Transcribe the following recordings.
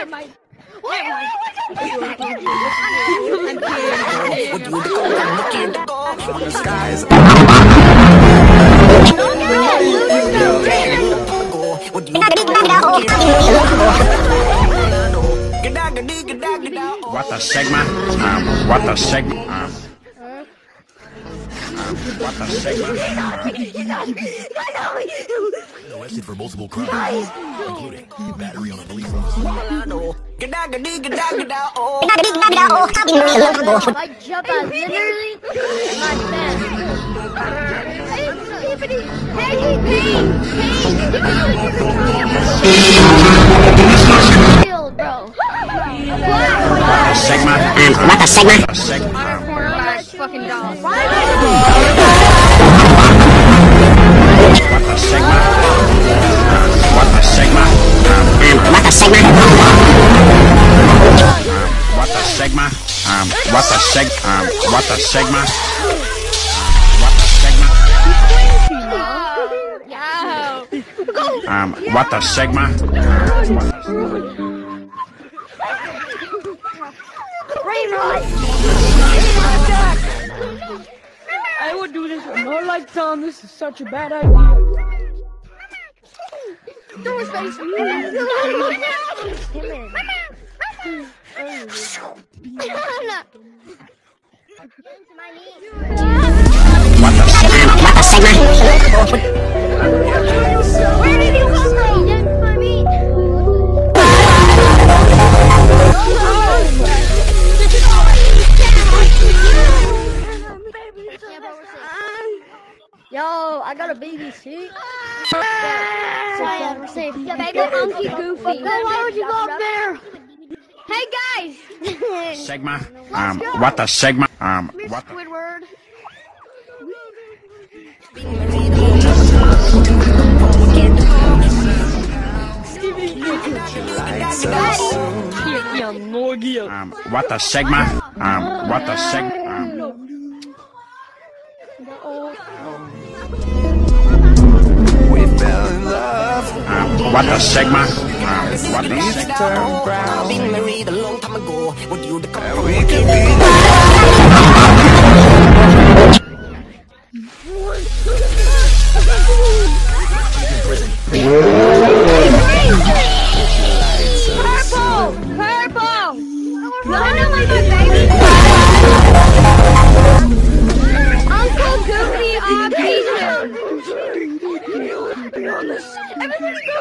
mind. What a segment. What a segment. What a segment. Arrested for multiple crimes, including battery on a police officer. I jump out literally like that. Bro. What a segment. What a segment. What a segment. Fucking dog. What a segment. What a segment. What a segment. What a segment. What a seg. What a segment. What a segment. What a segment. I would do this in no lifetime. This is such a bad idea. What a segment. Where did you come from? You didn't find me. Yo, I got a baby suit. So yeah, we're safe. Yeah, baby, Unky Goofy. Why would you go up there? Hey guys! Segment. What a segment. What a Squidward. what a segment. What a segment. We fell in love. What a segment. What a Leaves segment. turn brown. Been married a long time ago. Would you come And from we could be Purple! No, I don't like my baby. Uncle Goofy on Peter. Everybody go!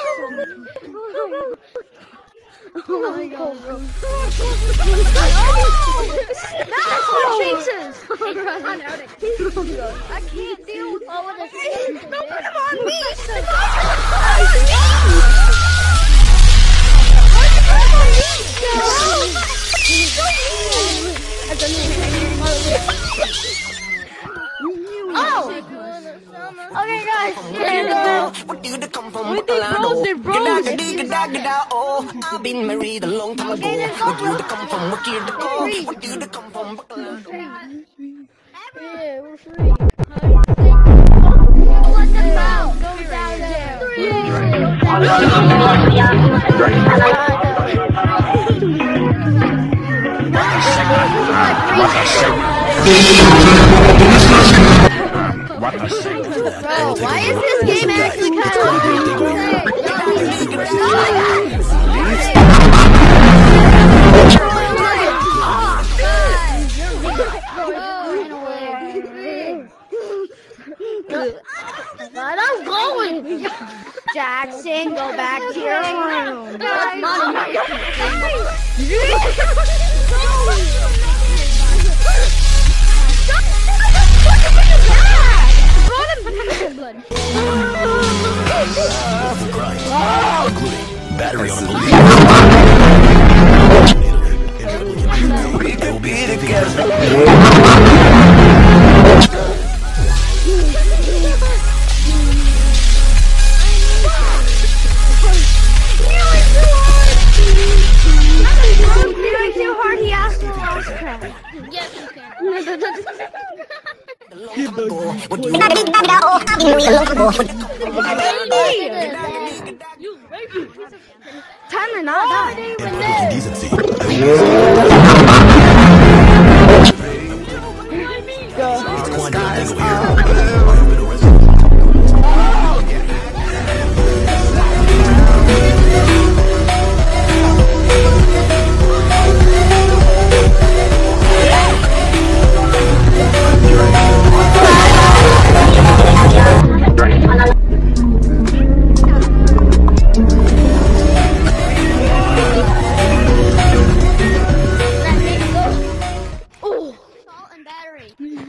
Oh my god, bro. That's what chases! I can't deal with all of this. Don't put him on me! Oh! Okay, guys. What do you come from? They bros. Oh, I've been married a long time ago. What do you come from? What do you come from? Yeah, we're free. What the hell? Go down there. What a segment. What a segment. Bro, why is this game actually kind of But I'm going! Jackson, go back to your room. Including battery on a police we could be together. Yes, you can. Time gonna not die. And decency.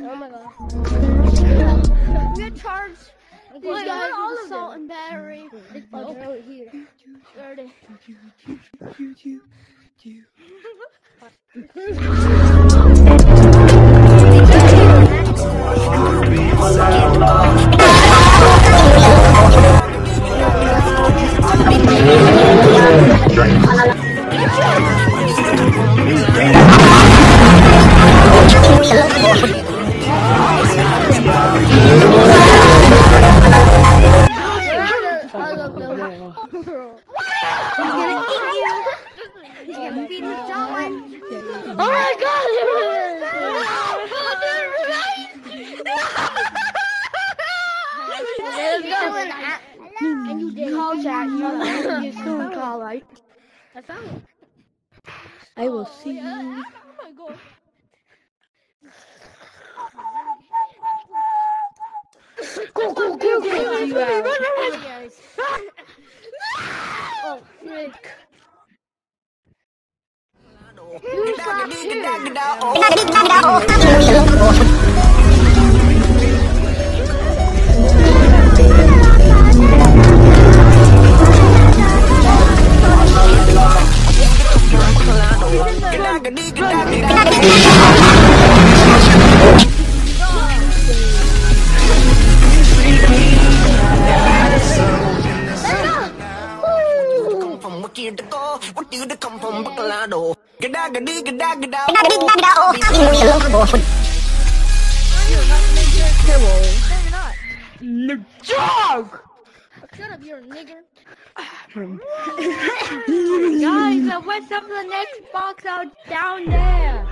Oh my god. Get charged. These guys with assault and battery. Oh, they're over here. Dirty. Oh my god! And you did call chat. You soon call, right? I found it. I will see you. Oh my god. Go. Oh, frick. What do you come from Bacalado? Gadagadi, gadagada. Dog! Shut up, you're a nigger. Guys, what's up the next box out down there?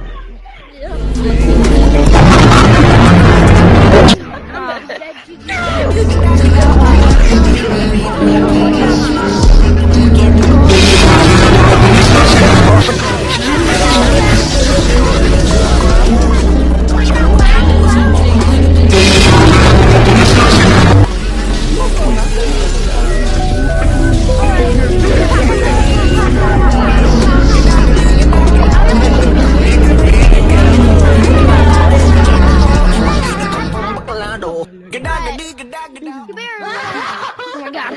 Oh my god.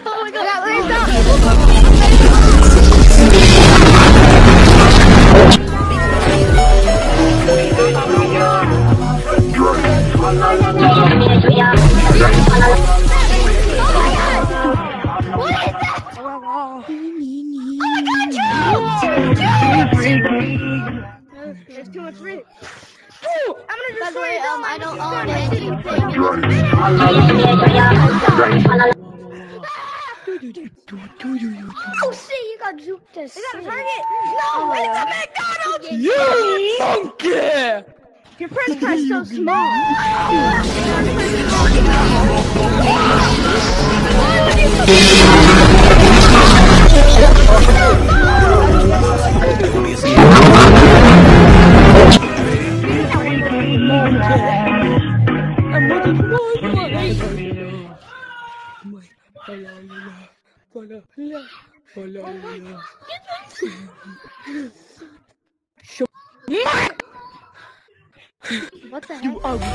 Oh my god. There's too much fruit. I'm gonna just say, I don't own anything. Oh shit, you got juked to shit. Is that a Target? No, it's a McDonald's! You monkey! Your french fry's so small. What the hell? You ugly.